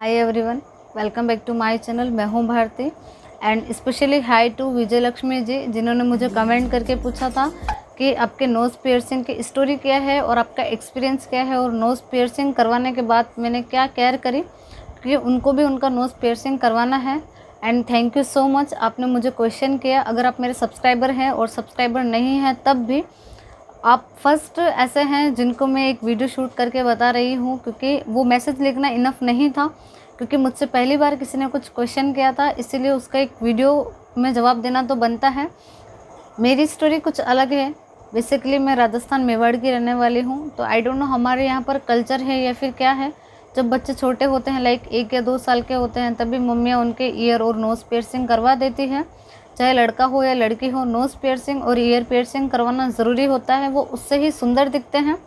Hi everyone, welcome back to my channel. मैं हूं Bharti and specially hi to Vijay Laxmi ji, जिन्होंने मुझे कमेंट करके पूछा था कि आपके नोज़ पियर्सिंग की स्टोरी क्या है और आपका एक्सपीरियंस क्या है और नोज़ पियर्सिंग करवाने के बाद मैंने क्या केयर करी, क्योंकि उनको भी उनका नोज़ पियर्सिंग करवाना है। And thank you so much, आपने मुझे क्वेश्चन किया। अगर आप मेरे सब्सक्राइबर हैं और सब्सक्राइबर नहीं हैं तब भी आप फर्स्ट ऐसे हैं जिनको मैं एक वीडियो शूट करके बता रही हूँ, क्योंकि वो मैसेज लिखना इनफ नहीं था, क्योंकि मुझसे पहली बार किसी ने कुछ क्वेश्चन किया था, इसीलिए उसका एक वीडियो में जवाब देना तो बनता है। मेरी स्टोरी कुछ अलग है। बेसिकली मैं राजस्थान मेवाड़ की रहने वाली हूँ, तो आई डोंट नो हमारे यहाँ पर कल्चर है या फिर क्या है। जब बच्चे छोटे होते हैं, लाइक 1 या 2 साल के होते हैं, तभी मम्मियाँ उनके ईयर और नोज़ पियर्सिंग करवा देती है। चाहे लड़का हो या लड़की हो, नोज़ पियर्सिंग और ईयर पियर्सिंग करवाना ज़रूरी होता है। वो उससे ही सुंदर दिखते हैं,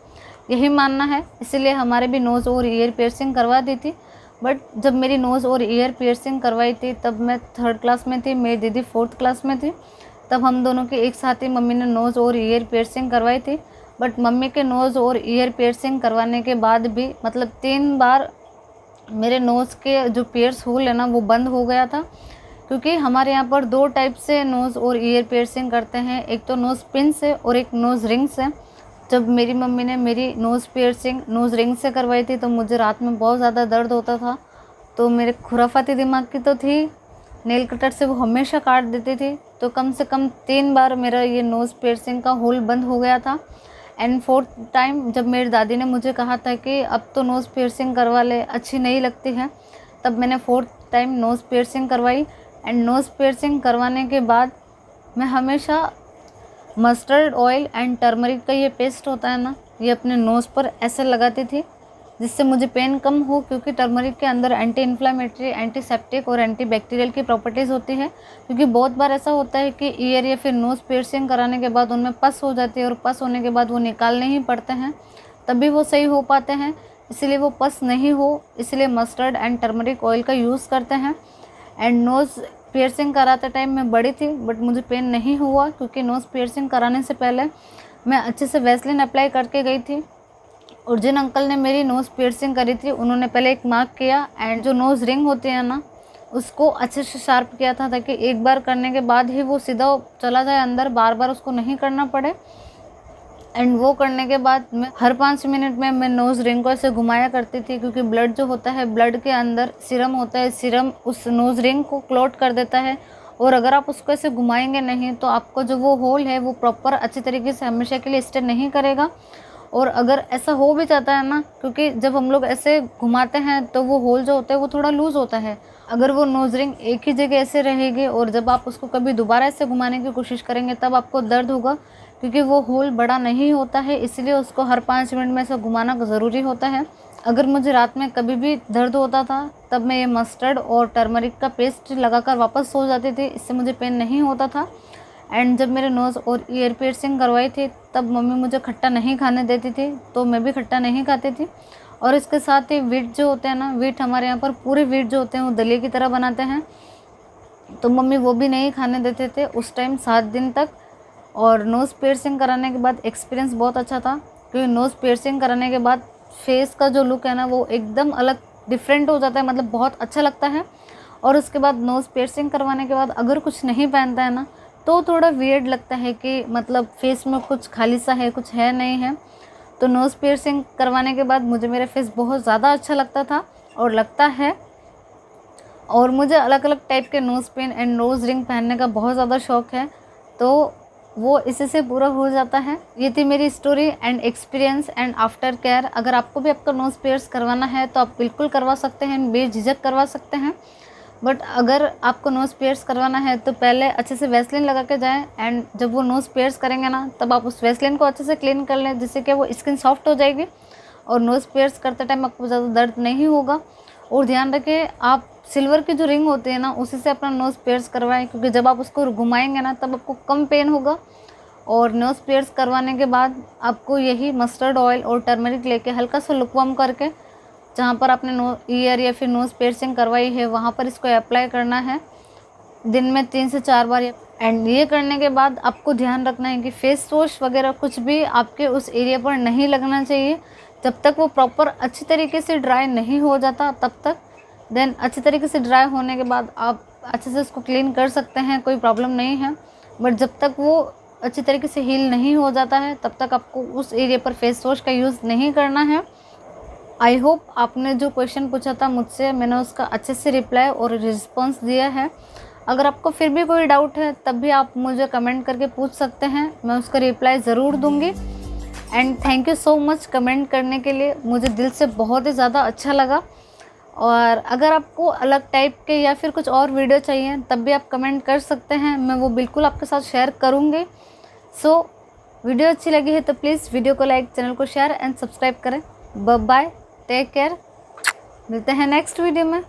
यही मानना है। इसीलिए हमारे भी नोज़ और ईयर पियर्सिंग करवा दी थी। बट जब मेरी नोज़ और ईयर पियर्सिंग करवाई थी तब मैं 3rd क्लास में थी, मेरी दीदी 4th क्लास में थी। तब हम दोनों की एक साथ ही मम्मी ने नोज़ और ईयर पियर्सिंग करवाई थी। बट मम्मी के नोज़ और ईयर पियर्सिंग करवाने के बाद भी मतलब 3 बार मेरे नोज़ के जो पियर्स होल है ना, वो बंद हो गया था। क्योंकि हमारे यहाँ पर 2 टाइप से नोज़ और ईयर पियर्सिंग करते हैं, एक तो नोज़ पिन से और एक नोज़ रिंग से। जब मेरी मम्मी ने मेरी नोज़ पियर्सिंग नोज़ रिंग से करवाई थी तो मुझे रात में बहुत ज़्यादा दर्द होता था। तो मेरे खुराफाती दिमाग की तो थी, नेल कटर से वो हमेशा काट देती थी। तो कम से कम 3 बार मेरा ये नोज़ पियर्सिंग का होल बंद हो गया था। एंड 4th टाइम जब मेरी दादी ने मुझे कहा था कि अब तो नोज़ पियर्सिंग करवा ले, अच्छी नहीं लगती है, तब मैंने 4th टाइम नोज़ पियर्सिंग करवाई। एंड नोज़ पियर्सिंग करवाने के बाद मैं हमेशा मस्टर्ड ऑयल एंड टर्मरिक का ये पेस्ट होता है ना, ये अपने नोज़ पर ऐसे लगाती थी जिससे मुझे पेन कम हो, क्योंकि टर्मरिक के अंदर एंटी इन्फ्लामेटरी, एंटीसेप्टिक और एंटी बैक्टीरियल की प्रॉपर्टीज़ होती है। क्योंकि बहुत बार ऐसा होता है कि ईयर या फिर नोज़ पियर्सिंग कराने के बाद उनमें पस हो जाती है और पस होने के बाद वो निकालने ही पड़ते हैं, तभी वो सही हो पाते हैं। इसलिए वो पस नहीं हो, इसलिए मस्टर्ड एंड टर्मरिक ऑयल का यूज़ करते हैं। एंड नोज़ पियर्सिंग कराते टाइम मैं बड़ी थी बट मुझे पेन नहीं हुआ, क्योंकि नोज़ पियर्सिंग कराने से पहले मैं अच्छे से वैसलीन अप्लाई करके गई थी। और जिन अंकल ने मेरी नोज़ पियर्सिंग करी थी उन्होंने पहले एक मार्क किया एंड जो नोज़ रिंग होती है ना, उसको अच्छे से शार्प किया था, ताकि एक बार करने के बाद ही वो सीधा चला जाए अंदर, बार बार उसको नहीं करना पड़े। एंड वो करने के बाद मैं हर 5 मिनट में मैं नोज़ रिंग को ऐसे घुमाया करती थी, क्योंकि ब्लड जो होता है, ब्लड के अंदर सीरम होता है, सीरम उस नोज़ रिंग को क्लॉट कर देता है। और अगर आप उसको ऐसे घुमाएंगे नहीं तो आपको जो वो होल है वो प्रॉपर अच्छी तरीके से हमेशा के लिए स्टे नहीं करेगा। और अगर ऐसा हो भी जाता है ना, क्योंकि जब हम लोग ऐसे घुमाते हैं तो वो होल जो होता है वो थोड़ा लूज़ होता है। अगर वो नोज़ रिंग एक ही जगह ऐसे रहेगी और जब आप उसको कभी दोबारा ऐसे घुमाने की कोशिश करेंगे तब आपको दर्द होगा, क्योंकि वो होल बड़ा नहीं होता है, इसलिए उसको हर 5 मिनट में ऐसा घुमाना ज़रूरी होता है। अगर मुझे रात में कभी भी दर्द होता था तब मैं ये मस्टर्ड और टर्मरिक का पेस्ट लगाकर वापस सो जाती थी, इससे मुझे पेन नहीं होता था। एंड जब मेरे नोज़ और ईयर पियर्सिंग करवाई थी तब मम्मी मुझे खट्टा नहीं खाने देती थी, तो मैं भी खट्टा नहीं खाती थी। और इसके साथ ही वीट जो होते हैं ना, वीट हमारे यहाँ पर पूरे वीट जो होते हैं वो दलिया की तरह बनाते हैं, तो मम्मी वो भी नहीं खाने देते थे उस टाइम 7 दिन तक। और नोज़ पियर्सिंग कराने के बाद एक्सपीरियंस बहुत अच्छा था, क्योंकि नोज़ पियर्सिंग कराने के बाद फेस का जो लुक है ना वो एकदम अलग डिफरेंट हो जाता है, मतलब बहुत अच्छा लगता है। और उसके बाद नोज़ पियर्सिंग करवाने के बाद अगर कुछ नहीं पहनता है ना तो थोड़ा वियर्ड लगता है कि मतलब फेस में कुछ खाली सा है, कुछ है नहीं है। तो नोज़ पियर्सिंग करवाने के बाद मुझे मेरा फेस बहुत ज़्यादा अच्छा लगता था और लगता है। और मुझे अलग अलग टाइप के nose pin and nose ring पहनने का बहुत ज़्यादा शौक़ है, तो वो इसी से पूरा हो जाता है। ये थी मेरी story and experience and after care. अगर आपको भी आपका नोज़ पियर्स करवाना है तो आप बिल्कुल करवा सकते हैं, बेझिझक करवा सकते हैं। बट अगर आपको नोज़ पियर्स करवाना है तो पहले अच्छे से वैसलीन लगा के जाएँ, एंड जब वो नोज़ पियर्स करेंगे ना तब आप उस वैसलीन को अच्छे से क्लीन कर लें, जिससे कि वो स्किन सॉफ्ट हो जाएगी और नोज़ पियर्स करते टाइम आपको ज़्यादा दर्द नहीं होगा। और ध्यान रखें, आप सिल्वर की जो रिंग होती है ना उसी से अपना नोज़ पियर्स करवाएं, क्योंकि जब आप उसको घुमाएंगे ना तब आपको कम पेन होगा। और नोज़ पियर्स करवाने के बाद आपको यही मस्टर्ड ऑयल और टर्मरिक लेके हल्का सा लुकवार्म करके जहाँ पर आपने ईयर या फिर नोज़ पियर्सिंग करवाई है वहाँ पर इसको अप्लाई करना है दिन में 3 से 4 बार। एंड ये करने के बाद आपको ध्यान रखना है कि फेस वॉश वगैरह कुछ भी आपके उस एरिया पर नहीं लगना चाहिए जब तक वो प्रॉपर अच्छी तरीके से ड्राई नहीं हो जाता तब तक। देन अच्छी तरीके से ड्राई होने के बाद आप अच्छे से उसको क्लीन कर सकते हैं, कोई प्रॉब्लम नहीं है। बट जब तक वो अच्छी तरीके से हील नहीं हो जाता है तब तक आपको उस एरिया पर फेस वॉश का यूज़ नहीं करना है। आई होप आपने जो क्वेश्चन पूछा था मुझसे, मैंने उसका अच्छे से रिप्लाई और रिस्पॉन्स दिया है। अगर आपको फिर भी कोई डाउट है तब भी आप मुझे कमेंट करके पूछ सकते हैं, मैं उसका रिप्लाई ज़रूर दूंगी। And thank you so much comment करने के लिए, मुझे दिल से बहुत ही ज़्यादा अच्छा लगा। और अगर आपको अलग टाइप के या फिर कुछ और वीडियो चाहिए तब भी आप कमेंट कर सकते हैं, मैं वो बिल्कुल आपके साथ शेयर करूँगी। सो वीडियो अच्छी लगी है तो प्लीज़ वीडियो को लाइक, चैनल को शेयर एंड सब्सक्राइब करें। बाय बाय, टेक केयर, मिलते हैं नेक्स्ट वीडियो में।